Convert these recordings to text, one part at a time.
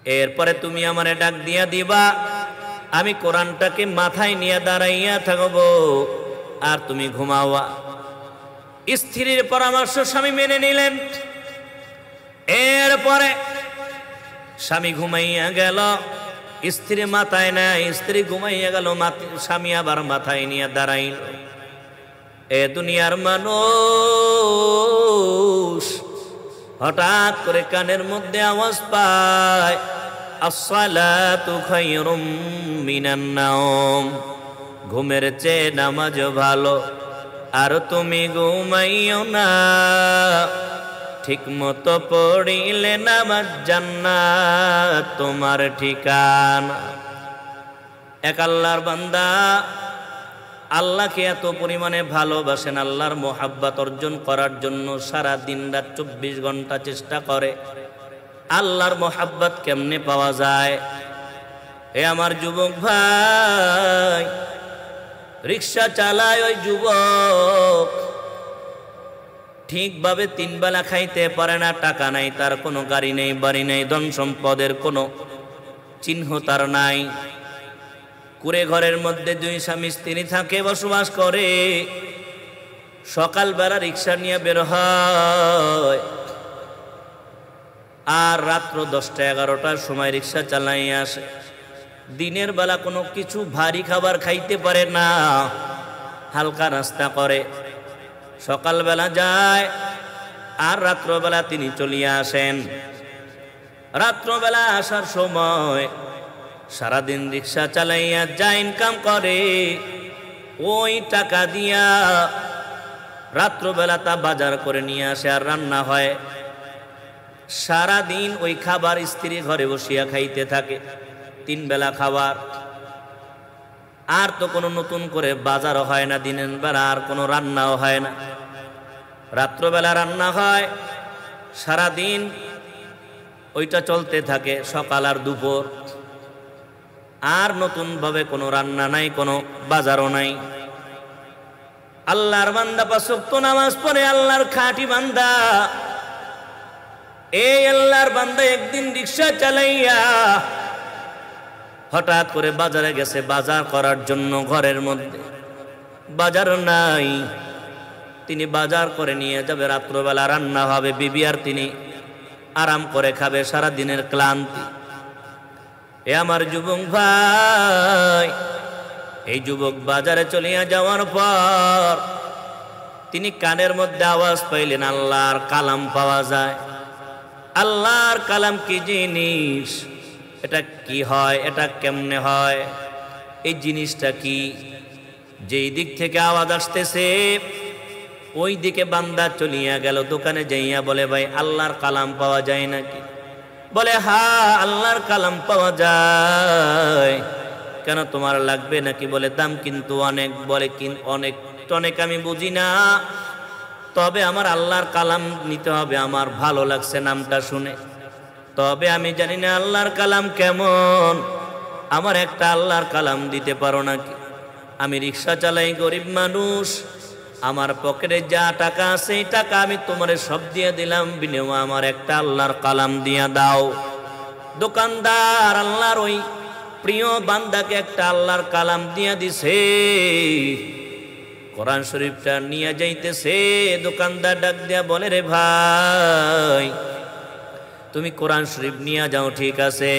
এরপরে তুমি আমারে ডাক দিয়া দিবা, আমি কোরআনটাকে মাথায় নিয়ে দাঁড়াইয়া থাকবো, আর তুমি ঘুমাওয়া। স্ত্রীর পরামর্শ স্বামী মেনে নিলেন। এরপরে স্বামী ঘুমাইয়া গেল, স্ত্রী মাথায় নেয়, স্ত্রী ঘুমাইয়া গেল, স্বামী আবার মাথায় নিয়ে দাঁড়াইল। এ দুনিয়ার মানুষ হঠাৎ করে কানের মধ্যে আওয়াজ পায়, আসসালাতু খায়রুম মিনান নাওম, ঘুমের চেয়ে নামাজ ভালো, আর তুমি ঘুমাইও না, ঠিক মতো পড়িলে নামাজ জান্নাত তোমার ঠিকানা। এক আল্লাহর বান্দা আল্লাহকে এত পরিমাণে ভালোবাসেন, আল্লাহর মোহাব্বত অর্জন করার জন্য সারা দিন রাত 24 ঘন্টা চেষ্টা করে। আল্লাহর মোহাব্বত কেমনে পাওয়া যায়? এ আমার যুবক ভাই, রিক্সা চালায় ওই যুবক, ঠিকভাবে 3 বেলা খাইতে পারে না, টাকা নাই তার, কোনো গাড়ি নেই, বাড়ি নেই, ধন সম্পদের কোনো চিহ্ন তার নাই। কুড়ে ঘরের মধ্যে 2 স্বামী স্ত্রী থাকে, বসবাস করে। সকালবেলা রিক্সা নিয়ে বের হয়, আর রাত্র 10টা-11টার সময় রিক্সা চালাইয়া আসে। দিনের বেলা কোনো কিছু ভারী খাবার খাইতে পারে না, হালকা নাস্তা করে, সকালবেলা যায়, আর রাত্রবেলা তিনি চলিয়া আসেন। রাত্রবেলা আসার সময় সারাদিন রিক্সা চালাইয়া যা ইনকাম করে, ওই টাকা দিয়া রাত্রবেলা তা বাজার করে নিয়ে আসে, আর রান্না হয়। সারাদিন ওই খাবার স্ত্রী ঘরে বসিয়া খাইতে থাকে, 3 বেলা খাবার। আর তো কোনো নতুন করে বাজারও হয় না, দিনের বেলা আর কোনো রান্নাও হয় না, রাত্রবেলা রান্না হয়। সারাদিন ওইটা চলতে থাকে, সকাল আর দুপুর। আর নতুন ভাবে কোনো রান্না নাই, কোনো বাজারও নাই। আল্লাহর বান্দা 5 ওয়াক্ত নামাজ পড়ে, আল্লাহর খাঁটি বান্দা। এই আল্লাহর বান্দা একদিন রিক্সা চালাইয়া হঠাৎ করে বাজারে গেছে বাজার করার জন্য। ঘরের মধ্যে বাজার নাই, তিনি বাজার করে নিয়ে যাবে, রাত্রবেলা রান্না হবে, বিবি আর তিনি আরাম করে খাবে, সারা দিনের ক্লান্তি। এ আমার যুবক ভাই, এই যুবক বাজারে চলিয়া যাওয়ার পর তিনি কানের মধ্যে আওয়াজ পাইলেন, আল্লাহর কালাম পাওয়া যায়। আল্লাহর কালাম কি জিনিস? এটা কি হয়? এটা কেমনে হয়? এই জিনিসটা কি? যেই দিক থেকে আওয়াজ আসতেছে ওই দিকে বান্দা চলিয়া গেল। দোকানে যাইয়া বলে, ভাই আল্লাহর কালাম পাওয়া যায় নাকি? বলে, হ্যাঁ আল্লাহর কালাম পাওয়া যায়। কেন, তোমার লাগবে নাকি? বলে, দাম কিন্তু অনেক। বলে, অনেক অনেক আমি বুঝি না, তবে আমার আল্লাহর কালাম নিতে হবে, আমার ভালো লাগছে নামটা শুনে। তবে আমি জানি না আল্লাহর কালাম কেমন, আমার একটা আল্লাহর কালাম দিতে পারো নাকি? আমি রিক্সা চালাই, গরিব মানুষ, আমার পকেটে যা টাকা আছে এই টাকা আমি তোমারে সব দিয়ে দিলাম, বিনিময়ে আমার একটা আল্লাহর কালাম দিয়া দাও। দোকানদার আল্লাহর ওই প্রিয় বান্দাকে একটা আল্লাহর কালাম দিয়া দিছে। কোরআন শরীফটা নিয়ে যাইতেছে। দোকানদার ডাক দিয়া বলে, রে ভাই তুমি কোরআন শরীফ নিয়ে যাও, ঠিক আছে,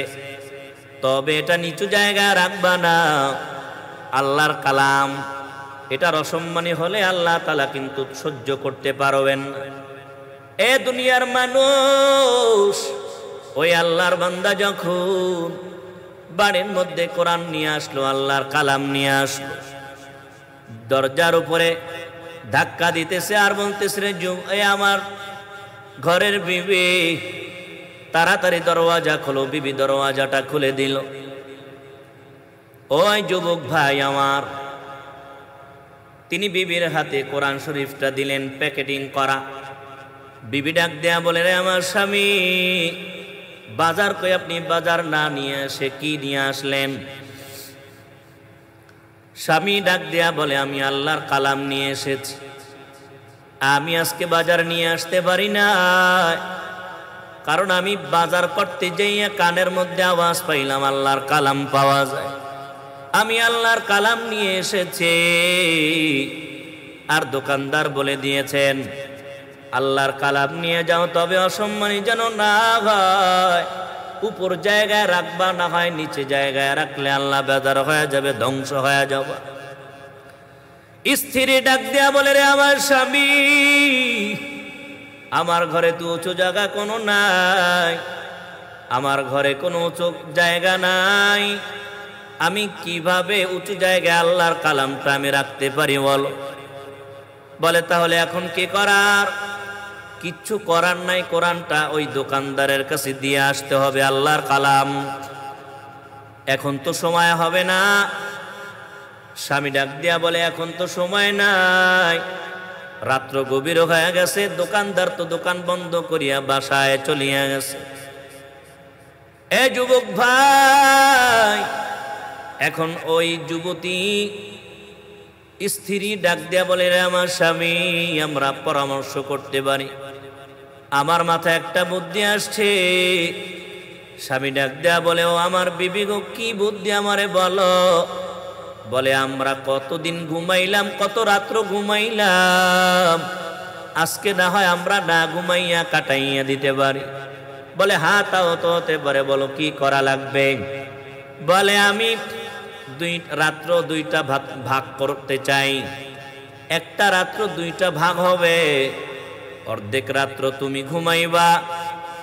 তবে এটা নিচু জায়গায় রাখবা না, আল্লাহর কালাম, এটার অসম্মানী হলে আল্লাহ তাআলা কিন্তু সহ্য করতে পারবেন না। এ দুনিয়ার মানুষ, ওই আল্লাহর বান্দা যখন বাড়ির মধ্যে কোরআন নিয়ে আসলো, আল্লাহর কালাম নিয়ে আসলো, দরজার উপরে ধাক্কা দিতেছে আর বলতেছে, রে আমার ঘরের বিবি, তাড়াতাড়ি দরওয়াজা খোলো। বিবি দরওয়াজাটা খুলে দিল। ওই যুবক ভাই আমার, তিনি বিবির হাতে কোরআন শরীফটা দিলেন, প্যাকেটিং করা। বিবি ডাক দেয়া বলে, রে আমার স্বামী, বাজার কই? আপনি বাজার না নিয়ে এসে কি নিয়ে আসলেন? স্বামী ডাক দেয়া বলে, আমি আল্লাহর কালাম নিয়ে এসেছি, আমি আজকে বাজার নিয়ে আসতে পারি না, কারণ আমি বাজার করতে যাইয়া কানের মধ্যে আওয়াজ পাইলাম আল্লাহর কালাম পাওয়া যায়, আমি আল্লাহর কালাম নিয়ে এসেছি। আর দোকানদার বলে দিয়েছেন আল্লাহর কালাম নিয়ে যাও, তবে অসম্মানী যেন না হয়, উপর জায়গায় রাখবা, না হয় নিচে জায়গায় রাখলে আল্লাহ বেজার হয়ে যাবে, ধ্বংস হয়ে যাবে। স্ত্রী ডাক দেয়া বলে, রে আমার স্বামী, আমার ঘরে তো উঁচু জায়গা কোনো নাই, আমার ঘরে কোনো উঁচু জায়গা নাই, আমি কিভাবে উঁচু জায়গায় আল্লাহর কালামটা আমি রাখতে পারি বলো? বলে তাহলে এখন কি করার? কিচ্ছু করার নাই, কোরআনটা ওই দোকানদারের কাছে দিয়ে আসতে হবে, আল্লাহর কালাম। এখন তো সময় হবে না। স্বামী ডাক দিয়া বলে, এখন তো সময় নাই, রাত্র গভীর হয়ে গেছে, দোকানদার তো দোকান বন্ধ করিয়া বাসায় চলিয়া গেছে। এ যুবক ভাই, এখন ওই যুবতী স্ত্রী ডাক দেয়া বলে, রে আমার স্বামী, আমরা পরামর্শ করতে পারি, আমার মাথায় একটা বুদ্ধি আসছে। স্বামী ডাক দেয়া বলে, ও আমার বিবি গো, কি বুদ্ধি আমারে বলো? বলে, আমরা কতদিন ঘুমাইলাম, কত রাত্র ঘুমাইলাম, আজকে না হয় আমরা না ঘুমাইয়া কাটাইয়া দিতে পারি। বলে, হ্যাঁ তাও তো হতে পারে, বলো কি করা লাগবে? বলে, আমি রাত্র দুইটা ভাগ করতে চাই, একটা রাত্র দুইটা ভাগ হবে, অর্ধেক রাত্র তুমি ঘুমাইবা,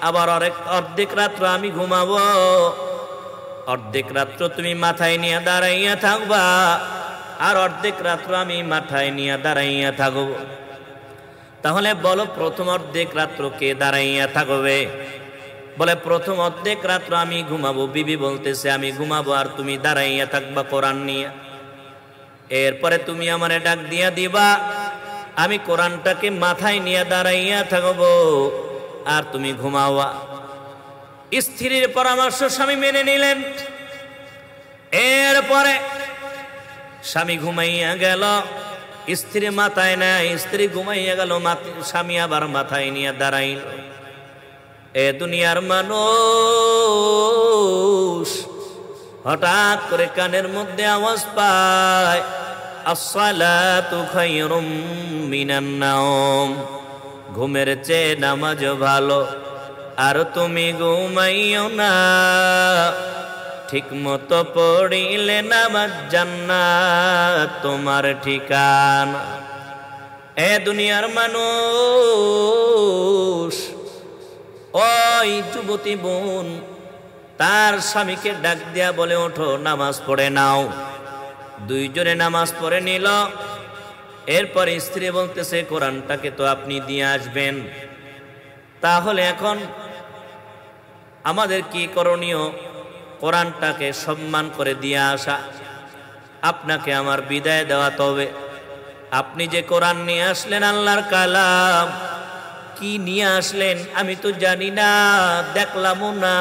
আবার অর্ধেক রাত্র আমি ঘুমাবো, অর্ধেক রাত্র তুমি মাথায় নিয়ে দাঁড়াইয়া থাকবা, আর অর্ধেক রাত্র আমি মাথায় নিয়ে দাঁড়াইয়া থাকব। তাহলে বলো প্রথম অর্ধেক রাত্র কে দাঁড়াইয়া থাকবে? বলে, প্রথম অর্ধেক রাত্র আমি ঘুমাবো। বিবি বলতেছে, আমি ঘুমাবো আর তুমি দাঁড়াইয়া থাকবা কোরআন নিয়ে। এরপরে তুমি আমারে ডাক দিয়া দিবা, আমি কোরআনটাকে মাথায় নিয়ে দাঁড়াইয়া থাকবো আর তুমি ঘুমাওয়া। স্ত্রীর পরামর্শ স্বামী মেনে নিলেন। এরপরে স্বামী ঘুমাইয়া গেল, স্ত্রী মাথায় নাই, স্ত্রী ঘুমাইয়া গেল, স্বামী আবার মাথায় নিয়ে দাঁড়াইল। এ দুনিয়ার মানুষ হঠাৎ করে কানের মধ্যে আওয়াজ পায়, আসসালাতু খায়রুম মিনান নাওম, ঘুমের চেয়ে নামাজ ভালো, আর তুমি ঘুমাইও না, ঠিক মতো পড়িলে নামাজ জান্নাত তোমার ঠিকানা। এ দুনিয়ার মানুষ, ওই যুবতী বোন তার স্বামীকে ডাক দিয়া বলে, ওঠো নামাজ পড়ে নাও। দুইজনে নামাজ পড়ে নিল। এরপর স্ত্রী বলতেছে, কোরআনটাকে তো আপনি দিয়ে আসবেন, তাহলে এখন আমাদের কি করণীয়? কোরআনটাকে সম্মান করে দিয়ে আসা, আপনাকে আমার বিদায় দেওয়া তবে। আপনি যে কোরআন নিয়ে আসলেন, আল্লাহর কালাম, কি নিয়ে আসলেন আমি তো জানি না, দেখলামও না,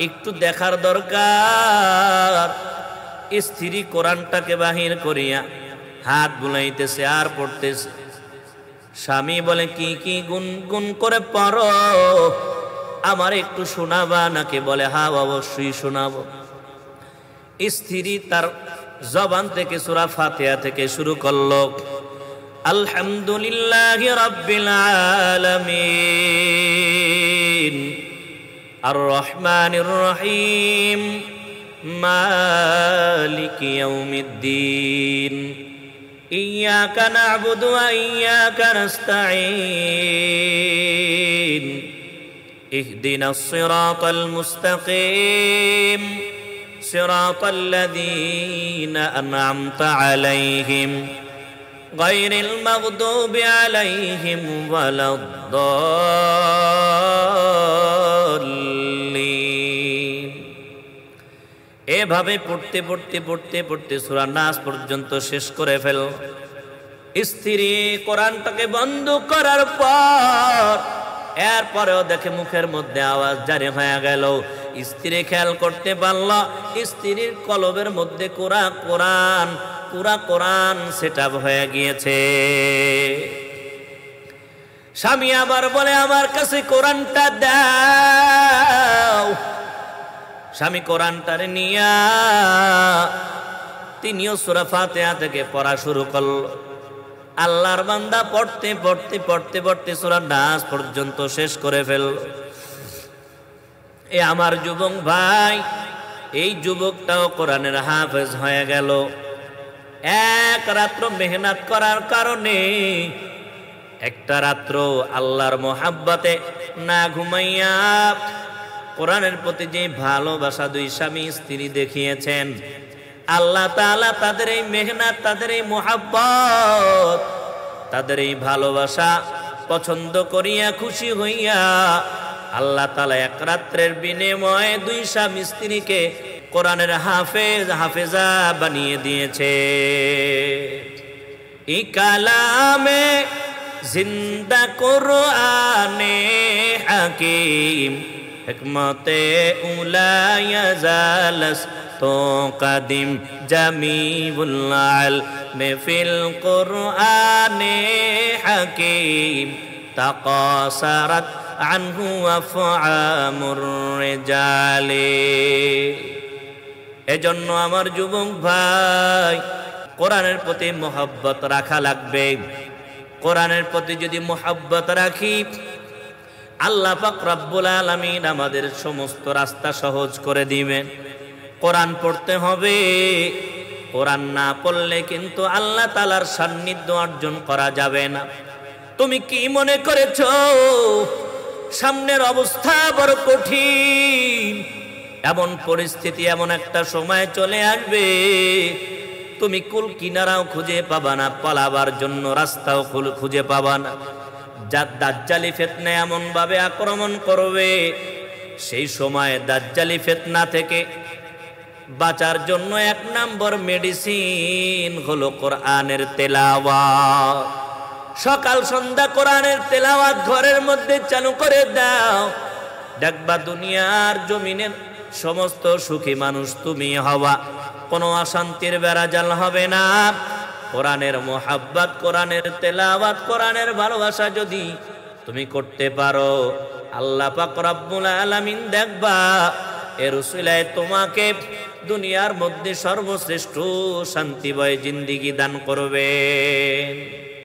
একটু দেখার দরকার। স্ত্রী কোরআনটাকে বাহির করিয়া হাত বুলাইতেছে আর পড়তেছে। স্বামী বলে, কি কি গুনগুন করে পড়ো, আমার একটু শোনাবা নাকি? বলে, হ্যাঁ অবশ্যই শোনাবো। স্ত্রী তার জবান থেকে সূরা ফাতিহা থেকে শুরু করলো, আলহামদুলিল্লাহি রাব্বিল আলামিন, আর রহমানির রহিম, মালিকি ইয়াউমিদ্দিন, ইয়্যাকা না'বুদু ওয়া ইয়্যাকা নাস্তাঈন, ইহদিনাস সিরাতাল মুস্তাকিম, সিরাতাল লাযীনা আন'আমতা আলাইহিম, গায়রিল মাগদুবি আলাইহিম ওয়ালাদ-দাল্লিন। এভাবে পড়তে পড়তে পড়তে পড়তে সূরা নাস পর্যন্ত শেষ করে ফেল। স্ত্রী কোরআনটাকে বন্ধ করার পর এরপরেও দেখে মুখের মধ্যে আওয়াজ জারি হয়ে গেল। স্ত্রী খেয়াল করতে পারল স্ত্রীর কলবের মধ্যে পুরা কোরআন সেটআপ হয়ে গিয়েছে। স্বামী আবার বলে আমার কাছে কোরআনটা দাও। স্বামী কোরআনটারে নিয়া তিনিও সূরা ফাতিহা থেকে পড়া শুরু করল। আল্লাহর বান্দা পড়তে পড়তে পড়তে পড়তে সূরা নাস পর্যন্ত শেষ করে ফেলল। এ আমার যুবক ভাই, এই যুবকটাও কোরআনের হাফেজ হয়ে গেল। এক রাত্র মেহনত করার কারণে, একটা রাত্র আল্লাহর মোহাব্বতে না ঘুমাইয়া কোরআনের প্রতি যে ভালোবাসা দুই স্বামী স্ত্রী দেখিয়েছেন, আল্লাহ তাআলা তাদের এই মেহনত, তাদের এই মোহাব্বত, তাদের এই ভালোবাসা পছন্দ করিয়া খুশি হইয়া আল্লাহ তাআলা এক রাত্রের বিনিময়ে দুই স্বামী স্ত্রীকে কোরআনের হাফেজ হাফেজা বানিয়ে দিয়েছে। এই কালামে জিন্দা কোরআনে হাকিম হিকমতে উলায়া জালাস তো কাদিম জামিউল আলমে ফিল কোরআনে হাকিম তাকাসারাত আনহু আফআমুর রিজালে। এজন্য আমার যুবক ভাই, কোরআনের প্রতি মোহাব্বত রাখা লাগবে। কোরআনের প্রতি যদি মোহাব্বত রাখি, আল্লাহ পাক রব্বুল আলামিন আমাদের সমস্ত রাস্তা সহজ করে দিবেন। কোরআন পড়তে হবে। কোরআন না পড়লে কিন্তু আল্লাহ তাআলার সান্নিধ্য অর্জন করা যাবে না। তুমি কি মনে করেছো সামনের অবস্থা বড় কঠিন? এমন পরিস্থিতি, এমন একটা সময় চলে আসবে, তুমি কুল কিনারাও খুঁজে পাবা না, পালাবার জন্য রাস্তাও খুঁজে পাবা না। দাজ্জালি ফিতনা এমন ভাবে আক্রমণ করবে, সেই সময় দাজ্জালি ফিতনা থেকে বাঁচার জন্য এক নম্বর মেডিসিন হলো কোরআনের তেলাওয়াত। সকাল সন্ধ্যা কোরআনের তেলাওয়াত ঘরের মধ্যে চালু করে দাও, দেখবা দুনিয়ার জমিনের সমস্ত সুখী মানুষ তুমি হওয়া, কোনো অশান্তির বেড়াজাল হবে না। কোরআনের মোহাব্বত, কোরআনের তেলাওয়াত, কোরআনের ভালোবাসা যদি তুমি করতে পারো, আল্লাহ পাক রব্বুল আলামিন দেখবা এর উসিলায় তোমাকে দুনিয়ার মধ্যে সর্বশ্রেষ্ঠ শান্তিময় জিন্দেগি দান করবেন।